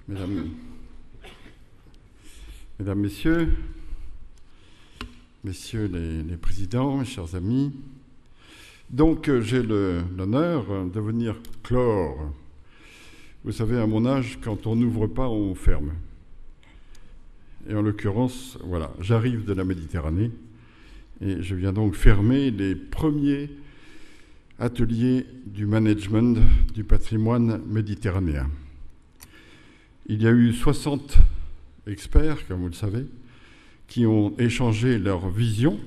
Mesdames, Messieurs, les présidents, mes chers amis, donc j'ai l'honneur de venir clore. Vous savez, à mon âge, quand on n'ouvre pas, on ferme. Et en l'occurrence, voilà, j'arrive de la Méditerranée et je viens donc fermer les premiers ateliers du management du patrimoine méditerranéen. Il y a eu 60 experts, comme vous le savez, qui ont échangé leur vision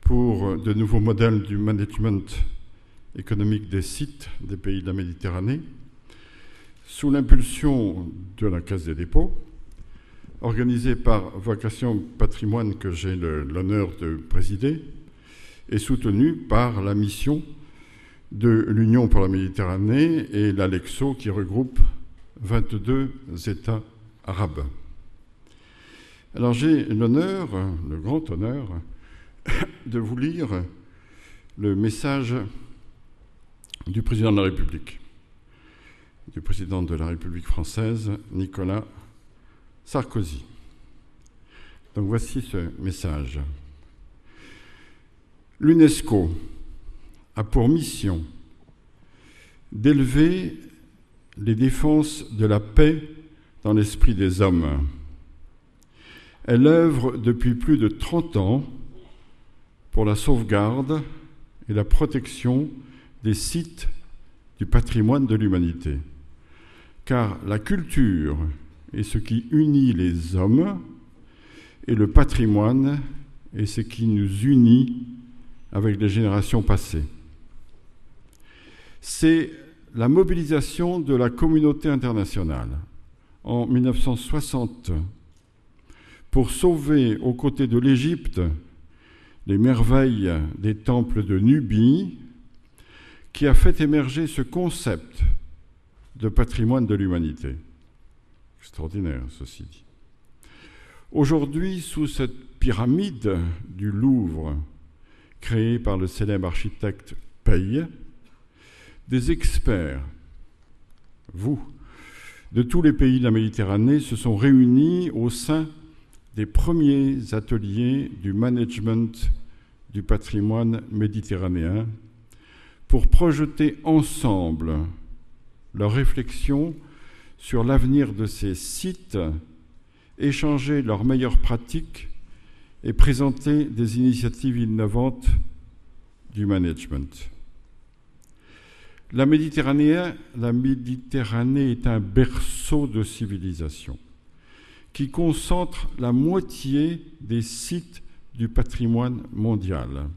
pour de nouveaux modèles du management économique des sites des pays de la Méditerranée, sous l'impulsion de la Caisse des dépôts, organisée par Vocation Patrimoine que j'ai l'honneur de présider, et soutenue par la mission de l'Union pour la Méditerranée et l'Alexo qui regroupe 22 États arabes. Alors j'ai l'honneur, le grand honneur, de vous lire le message du président de la République, du président de la République française, Nicolas Sarkozy. Donc voici ce message. L'UNESCO a pour mission d'élever les défenses de la paix dans l'esprit des hommes. Elle œuvre depuis plus de 30 ans pour la sauvegarde et la protection des sites du patrimoine de l'humanité. Car la culture est ce qui unit les hommes et le patrimoine est ce qui nous unit avec les générations passées. C'est la mobilisation de la communauté internationale en 1960 pour sauver aux côtés de l'Égypte les merveilles des temples de Nubie qui a fait émerger ce concept de patrimoine de l'humanité. Extraordinaire, ceci dit. Aujourd'hui, sous cette pyramide du Louvre, créée par le célèbre architecte Paille, des experts, vous, de tous les pays de la Méditerranée se sont réunis au sein des premiers ateliers du management du patrimoine méditerranéen pour projeter ensemble leurs réflexions sur l'avenir de ces sites, échanger leurs meilleures pratiques et présenter des initiatives innovantes du management. La Méditerranée est un berceau de civilisation qui concentre la moitié des sites du patrimoine mondial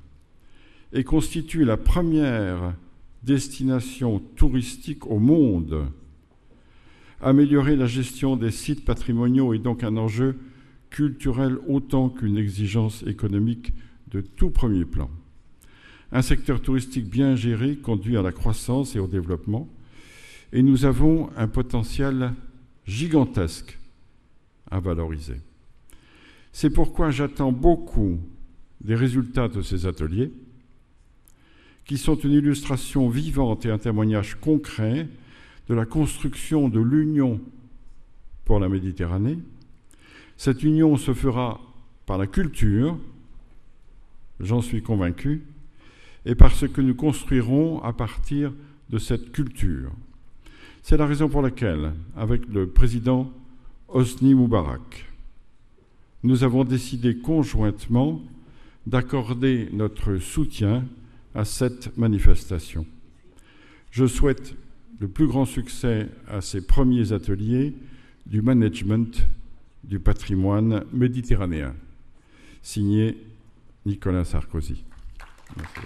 et constitue la première destination touristique au monde. Améliorer la gestion des sites patrimoniaux est donc un enjeu culturel autant qu'une exigence économique de tout premier plan. Un secteur touristique bien géré conduit à la croissance et au développement, et nous avons un potentiel gigantesque à valoriser. C'est pourquoi j'attends beaucoup des résultats de ces ateliers, qui sont une illustration vivante et un témoignage concret de la construction de l'Union pour la Méditerranée. Cette union se fera par la culture, j'en suis convaincu, et par ce que nous construirons à partir de cette culture. C'est la raison pour laquelle, avec le président Hosni Moubarak, nous avons décidé conjointement d'accorder notre soutien à cette manifestation. Je souhaite le plus grand succès à ces premiers ateliers du management du patrimoine méditerranéen. Signé Nicolas Sarkozy. Merci.